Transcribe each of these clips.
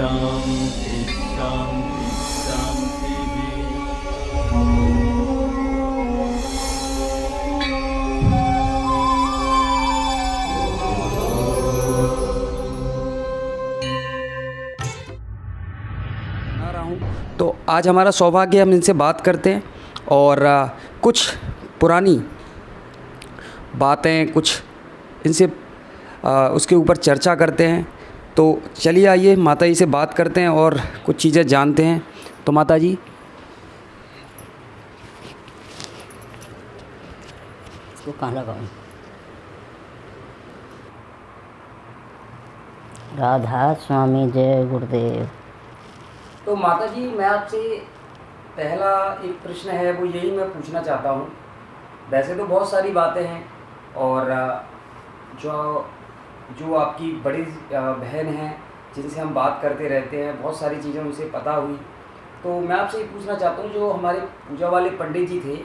शांति शांति शांति। आ रहा हूँ तो आज हमारा सौभाग्य हम इनसे बात करते हैं और कुछ पुरानी बातें कुछ इनसे उसके ऊपर चर्चा करते हैं। तो चलिए आइए माता जी से बात करते हैं और कुछ चीज़ें जानते हैं। तो माता जी, इसको कहाँ लगाऊं? राधा स्वामी जय गुरुदेव। तो माता जी, मैं आपसे पहला एक प्रश्न है वो यही मैं पूछना चाहता हूँ। वैसे तो बहुत सारी बातें हैं और जो आपकी बड़ी बहन है जिनसे हम बात करते रहते हैं, बहुत सारी चीज़ें उनसे पता हुई। तो मैं आपसे ये पूछना चाहता हूँ, जो हमारे पूजा वाले पंडित जी थे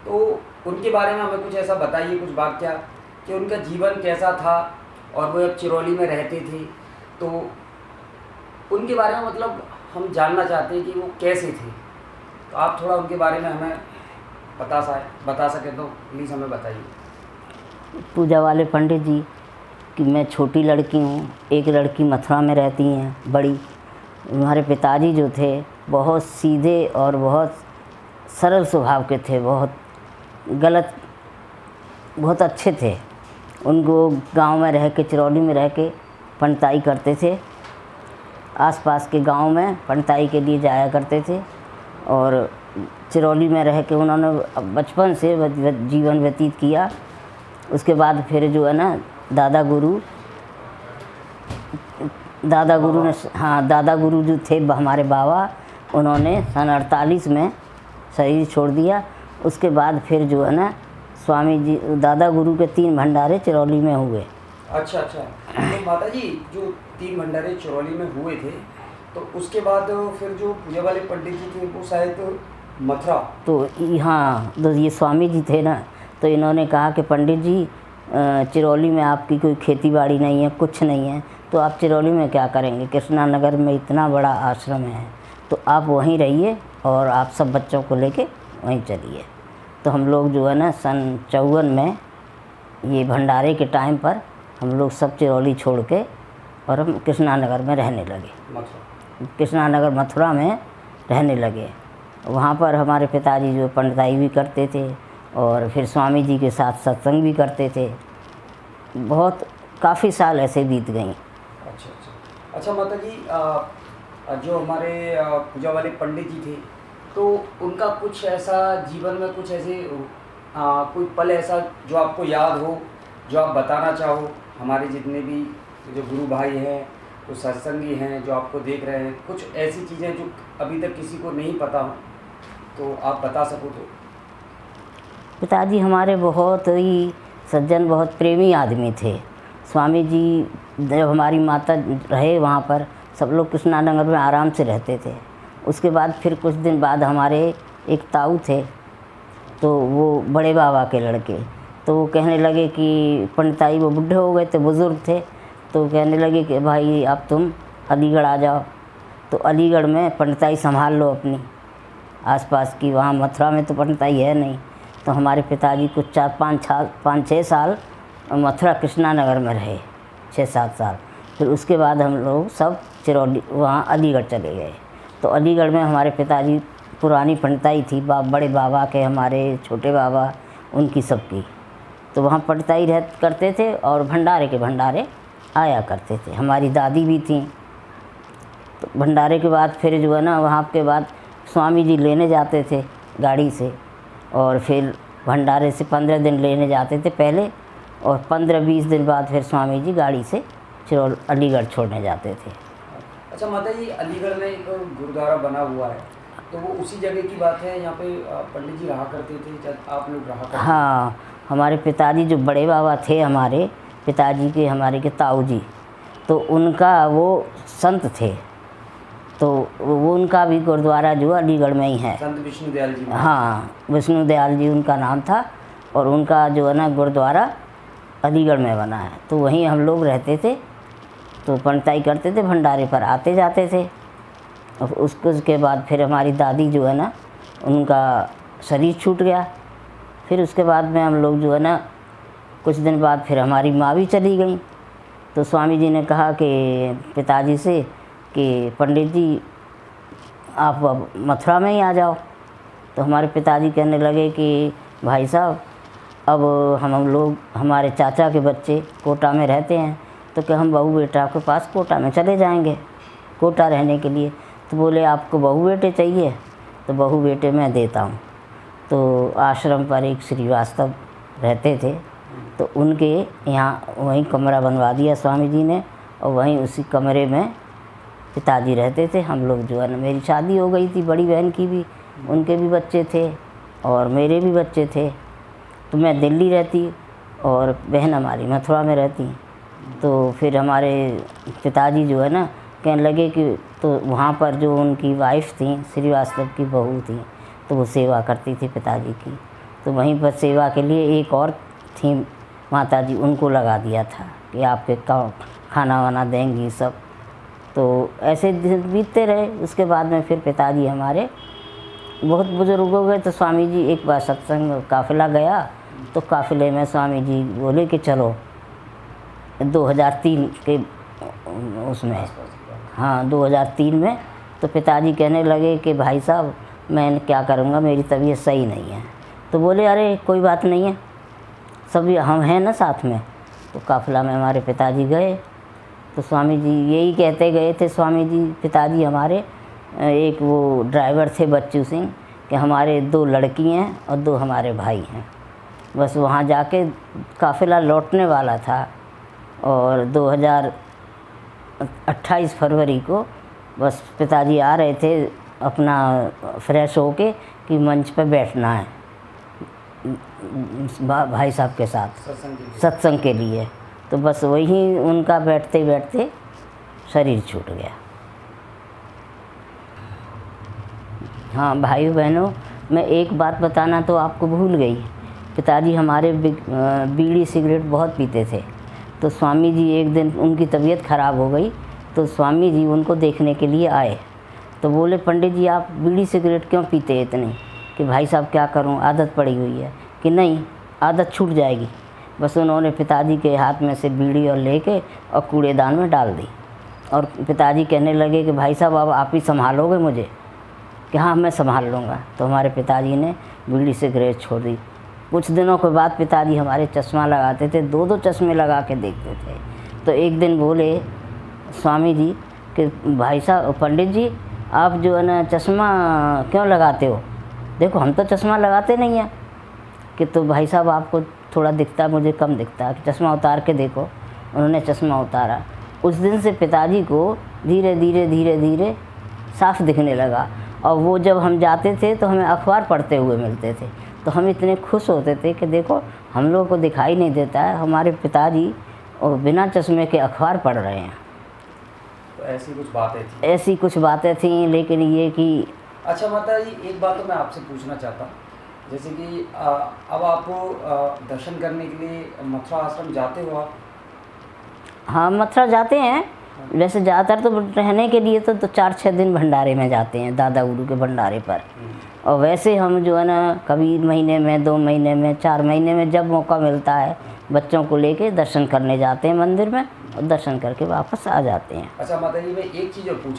तो उनके बारे में हमें कुछ ऐसा बताइए, कुछ वाकया कि उनका जीवन कैसा था और वो अब चिरौली में रहते थे। तो उनके बारे में मतलब हम जानना चाहते हैं कि वो कैसे थे। तो आप थोड़ा उनके बारे में हमें बता सकें तो प्लीज़ हमें बताइए। पूजा वाले पंडित जी कि मैं छोटी लड़की हूँ, एक लड़की मथुरा में रहती हैं बड़ी। हमारे पिताजी जो थे बहुत सीधे और बहुत सरल स्वभाव के थे, बहुत अच्छे थे। उनको गांव में रह के, चिरौली में रह के पंडिताई करते थे। आसपास के गांव में पंडिताई के लिए जाया करते थे और चिरौली में रह के उन्होंने बचपन से जीवन व्यतीत किया। उसके बाद फिर जो है ना दादा गुरु जो थे हमारे बाबा, उन्होंने सन 48 में शरीर छोड़ दिया। उसके बाद फिर जो है ना स्वामी जी, दादा गुरु के 3 भंडारे चिरौली में हुए। अच्छा। तो माता जी, जो 3 भंडारे चिरौली में हुए थे तो उसके बाद फिर जो पूजा वाले पंडित जी थे वो शायद मथुरा। तो हाँ, तो ये स्वामी जी थे ना, तो इन्होंने कहा कि पंडित जी चिरौली में आपकी कोई खेती बाड़ी नहीं है, कुछ नहीं है, तो आप चिरौली में क्या करेंगे? कृष्णा नगर में इतना बड़ा आश्रम है, तो आप वहीं रहिए और आप सब बच्चों को लेके वहीं चलिए। तो हम लोग जो है ना सन 54 में ये भंडारे के टाइम पर हम लोग सब चिरौली छोड़ के और हम कृष्णा नगर में रहने लगे। कृष्णा नगर मथुरा में रहने लगे। वहाँ पर हमारे पिताजी जो पंडिताई भी करते थे और फिर स्वामी जी के साथ सत्संग भी करते थे। बहुत काफ़ी साल ऐसे बीत गई। अच्छा माता जी, जो हमारे पूजा वाले पंडित जी थे तो उनका कुछ ऐसा जीवन में कुछ ऐसे कोई पल ऐसा जो आपको याद हो, जो आप बताना चाहो? हमारे जितने भी जो गुरु भाई हैं, जो सत्संगी हैं, जो आपको देख रहे हैं, कुछ ऐसी चीज़ें जो अभी तक किसी को नहीं पता हो तो आप बता सको तो। पिताजी हमारे बहुत ही सज्जन, बहुत प्रेमी आदमी थे। स्वामी जी जब हमारी माता रहे वहाँ पर, सब लोग कृष्णा नगर में आराम से रहते थे। उसके बाद फिर कुछ दिन बाद हमारे एक ताऊ थे, तो वो बड़े बाबा के लड़के, तो वो कहने लगे कि पंडिताई, वो बूढ़े हो गए थे, बुज़ुर्ग थे, तो कहने लगे कि भाई अब तुम अलीगढ़ आ जाओ। तो अलीगढ़ में पंडिताई संभाल लो अपनी, आसपास की। वहाँ मथुरा में तो पंडिताई है नहीं। तो हमारे पिताजी कुछ 5-6 साल मथुरा कृष्णा नगर में रहे, 6-7 साल। फिर उसके बाद हम लोग सब चिरौली वहाँ अलीगढ़ चले गए। तो अलीगढ़ में हमारे पिताजी पुरानी पंडिताई थी, बड़े बाबा के, हमारे छोटे बाबा, उनकी सबकी। तो वहाँ पंडिताई करते थे और भंडारे के भंडारे आया करते थे। हमारी दादी भी थी। तो भंडारे के बाद फिर जो है ना वहाँ के बाद स्वामी जी लेने जाते थे गाड़ी से, और फिर भंडारे से 15 दिन लेने जाते थे पहले, और 15-20 दिन बाद फिर स्वामी जी गाड़ी से अलीगढ़ छोड़ने जाते थे। अच्छा माता जी, अलीगढ़ में एक गुरुद्वारा बना हुआ है, तो वो उसी जगह की बात है? यहाँ पे पंडित जी रहा करते थे जब आप लोग रहा करते थे? हाँ, हमारे पिताजी जो बड़े बाबा थे, हमारे पिताजी के, हमारे के ताऊ जी, तो उनका वो संत थे। तो वो उनका भी गुरुद्वारा जो अलीगढ़ में ही है। संत विष्णु दयाल जी? हाँ, विष्णु दयाल जी उनका नाम था, और उनका जो है ना गुरुद्वारा अलीगढ़ में बना है। तो वहीं हम लोग रहते थे। तो पंडिताई करते थे, भंडारे पर आते जाते थे। और उसके बाद फिर हमारी दादी जो है ना, उनका शरीर छूट गया। फिर उसके बाद में हम लोग जो है ना, कुछ दिन बाद फिर हमारी माँ भी चली गई। तो स्वामी जी ने कहा कि पिताजी से कि पंडित जी आप अब मथुरा में ही आ जाओ। तो हमारे पिताजी कहने लगे कि भाई साहब अब हम लोग, हमारे चाचा के बच्चे कोटा में रहते हैं, तो कि हम बहू बेटा के पास कोटा में चले जाएंगे कोटा रहने के लिए। तो बोले आपको बहू बेटे चाहिए, तो बहू बेटे मैं देता हूँ। तो आश्रम पर एक श्रीवास्तव रहते थे, तो उनके यहाँ वहीं कमरा बनवा दिया स्वामी जी ने, और वहीं उसी कमरे में पिताजी रहते थे। हम लोग जो है ना, मेरी शादी हो गई थी, बड़ी बहन की भी, उनके भी बच्चे थे और मेरे भी बच्चे थे। तो मैं दिल्ली रहती और बहन हमारी मथुरा में रहती। तो फिर हमारे पिताजी जो है ना, कहने लगे कि तो वहाँ पर जो उनकी वाइफ थी, श्रीवास्तव की बहू थी, तो वो सेवा करती थी पिताजी की। तो वहीं पर सेवा के लिए एक और थी माताजी, उनको लगा दिया था कि आपके खाना वाना देंगी सब। तो ऐसे दिन बीतते रहे। उसके बाद में फिर पिताजी हमारे बहुत बुज़ुर्ग हो गए। तो स्वामी जी एक बार सत्संग काफ़िला गया, तो काफ़िले में स्वामी जी बोले कि चलो 2003 के उसमें, हाँ 2003 में। तो पिताजी कहने लगे कि भाई साहब मैं क्या करूँगा, मेरी तबीयत सही नहीं है। तो बोले अरे कोई बात नहीं है, सभी हम हैं ना साथ में। तो काफ़िला में हमारे पिताजी गए। तो स्वामी जी यही कहते गए थे, स्वामी जी पिताजी हमारे, एक वो ड्राइवर थे बच्चू सिंह, कि हमारे 2 लड़की हैं और 2 हमारे भाई हैं। बस वहाँ जाके काफ़िला लौटने वाला था, और 2028 फरवरी को बस पिताजी आ रहे थे अपना फ्रेश होके कि मंच पे बैठना है भाई साहब के साथ सत्संग के लिए। तो बस वहीं उनका बैठते बैठते शरीर छूट गया। हाँ भाइयों बहनों, मैं एक बात बताना तो आपको भूल गई। पिताजी हमारे बीड़ी सिगरेट बहुत पीते थे। तो स्वामी जी एक दिन उनकी तबीयत ख़राब हो गई, तो स्वामी जी उनको देखने के लिए आए। तो बोले पंडित जी आप बीड़ी सिगरेट क्यों पीते इतने? कि भाई साहब क्या करूं, आदत पड़ी हुई है। कि नहीं, आदत छूट जाएगी। बस उन्होंने पिताजी के हाथ में से बीड़ी और लेके और कूड़ेदान में डाल दी। और पिताजी कहने लगे कि भाई साहब अब आप ही संभालोगे मुझे? कि हाँ मैं संभाल लूँगा। तो हमारे पिताजी ने बीड़ी सिगरेट छोड़ दी। कुछ दिनों के बाद पिताजी हमारे चश्मा लगाते थे, 2-2 चश्मे लगा के देखते थे। तो एक दिन बोले स्वामी जी कि भाई साहब पंडित जी आप जो है ना चश्मा क्यों लगाते हो? देखो हम तो चश्मा लगाते नहीं हैं। कि तो भाई साहब आपको थोड़ा दिखता है, मुझे कम दिखता है, चश्मा उतार के देखो। उन्होंने चश्मा उतारा। उस दिन से पिताजी को धीरे धीरे धीरे धीरे साफ दिखने लगा। और वो जब हम जाते थे तो हमें अखबार पढ़ते हुए मिलते थे, तो हम इतने खुश होते थे कि देखो हम लोगों को दिखाई नहीं देता है, हमारे पिताजी और बिना चश्मे के अखबार पढ़ रहे हैं। तो ऐसी कुछ बातें थी। ऐसी कुछ बातें थीं। लेकिन ये कि अच्छा माता जी, एक बात तो मैं आपसे पूछना चाहता हूँ, जैसे कि अब आप दर्शन करने के लिए मथुरा आश्रम जाते हो आप? हाँ मथुरा जाते हैं। वैसे ज़्यादातर तो रहने के लिए तो 4-6 दिन भंडारे में जाते हैं, दादा गुरु के भंडारे पर। और वैसे हम जो है ना कभी महीने में, 2 महीने में, 4 महीने में जब मौका मिलता है बच्चों को लेके दर्शन करने जाते हैं मंदिर में, और दर्शन करके वापस आ जाते हैं। अच्छा माता जी, मैं एक चीज़ और भूल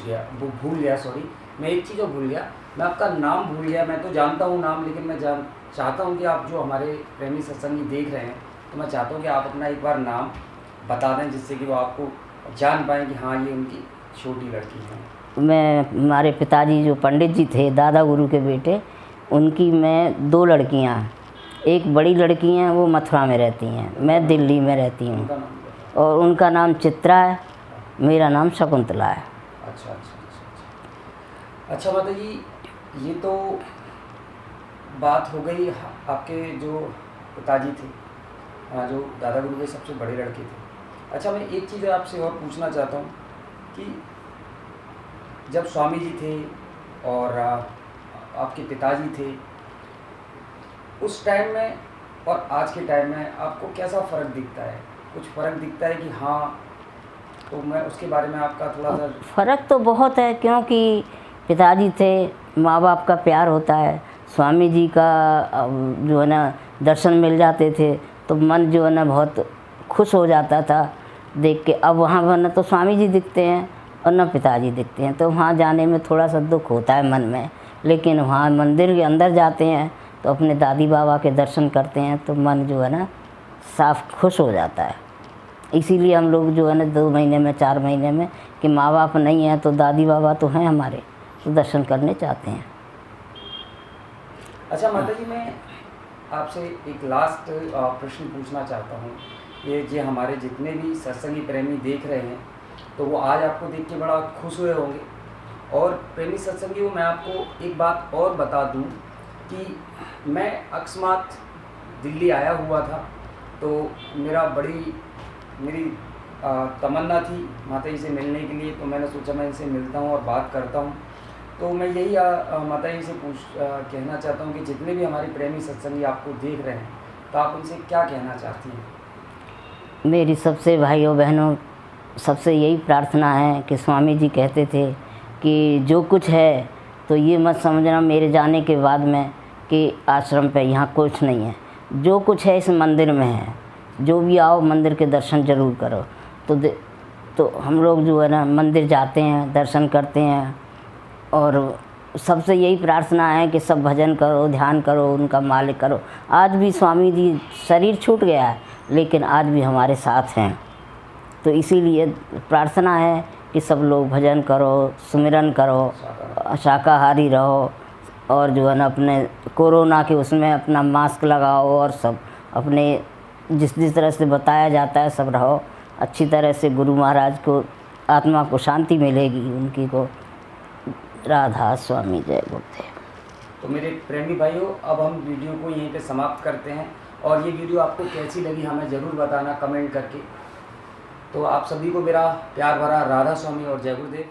गया, सॉरी, मैं एक चीज़ और भूल गया, मैं आपका नाम भूल गया। मैं तो जानता हूँ नाम, लेकिन मैं चाहता हूँ कि आप जो हमारे प्रेमी सत्संगी देख रहे हैं, तो मैं चाहता हूँ कि आप अपना एक बार नाम बता दें, जिससे कि वो आपको जान पाएँ कि हाँ ये उनकी छोटी लड़की है। मैं, हमारे पिताजी जो पंडित जी थे, दादा गुरु के बेटे, उनकी मैं 2 लड़कियाँ, एक बड़ी लड़की हैं वो मथुरा में रहती हैं, मैं दिल्ली में रहती हूँ। और उनका नाम चित्रा है, मेरा नाम शकुंतला है। अच्छा अच्छा अच्छा। अच्छा माता जी, ये तो बात हो गई आपके जो पिताजी थे, जो दादा गुरु के सबसे बड़े लड़के थे। अच्छा मैं एक चीज़ आपसे और पूछना चाहता हूँ कि जब स्वामी जी थे और आपके पिताजी थे, उस टाइम में और आज के टाइम में आपको कैसा फ़र्क दिखता है? कुछ फ़र्क दिखता है कि हाँ तो मैं उसके बारे में आपका थोड़ा सा। फ़र्क तो बहुत है, क्योंकि पिताजी थे, माँ बाप का प्यार होता है, स्वामी जी का जो है ना दर्शन मिल जाते थे तो मन जो है ना बहुत खुश हो जाता था देख के। अब वहाँ पर न तो स्वामी जी दिखते हैं और न पिताजी दिखते हैं, तो वहाँ जाने में थोड़ा सा दुख होता है मन में। लेकिन वहाँ मंदिर के अंदर जाते हैं तो अपने दादी बाबा के दर्शन करते हैं तो मन जो है ना साफ खुश हो जाता है। इसीलिए हम लोग जो है ना 2 महीने में 4 महीने में कि माँ बाप नहीं हैं तो दादी बाबा तो हैं हमारे, तो दर्शन करने चाहते हैं। अच्छा माता जी, मैं आपसे एक लास्ट प्रश्न पूछना चाहता हूँ। ये जो हमारे जितने भी सत्संगी प्रेमी देख रहे हैं तो वो आज आपको देख के बड़ा खुश हुए होंगे। और प्रेमी सत्संगी को मैं आपको एक बात और बता दूँ कि मैं अकस्मात दिल्ली आया हुआ था, तो मेरी तमन्ना थी माता जी से मिलने के लिए, तो मैंने सोचा मैं इनसे मिलता हूँ और बात करता हूँ। तो मैं यही माता जी से कहना चाहता हूँ कि जितने भी हमारे प्रेमी सत्संगी आपको देख रहे हैं तो आप उनसे क्या कहना चाहती हैं? मेरी सबसे भाइयों बहनों सबसे यही प्रार्थना है कि स्वामी जी कहते थे कि जो कुछ है तो ये मत समझना मेरे जाने के बाद में कि आश्रम पे यहाँ कुछ नहीं है, जो कुछ है इस मंदिर में है। जो भी आओ मंदिर के दर्शन ज़रूर करो। तो हम लोग जो है ना मंदिर जाते हैं, दर्शन करते हैं, और सबसे यही प्रार्थना है कि सब भजन करो, ध्यान करो, उनका मालिक करो। आज भी स्वामी जी शरीर छूट गया है लेकिन आज भी हमारे साथ हैं, तो इसीलिए प्रार्थना है कि सब लोग भजन करो, सुमिरन करो, शाकाहारी रहो, और जो है ना अपने कोरोना के उसमें अपना मास्क लगाओ, और सब अपने जिस तरह से बताया जाता है सब रहो अच्छी तरह से। गुरु महाराज को आत्मा को शांति मिलेगी उनकी को। राधा स्वामी जय गुरुदेव। तो मेरे प्रेमी भाइयों, अब हम वीडियो को यहीं पे समाप्त करते हैं, और ये वीडियो आपको कैसी लगी हमें ज़रूर बताना कमेंट करके। तो आप सभी को मेरा प्यार भरा राधा स्वामी और जय गुरुदेव।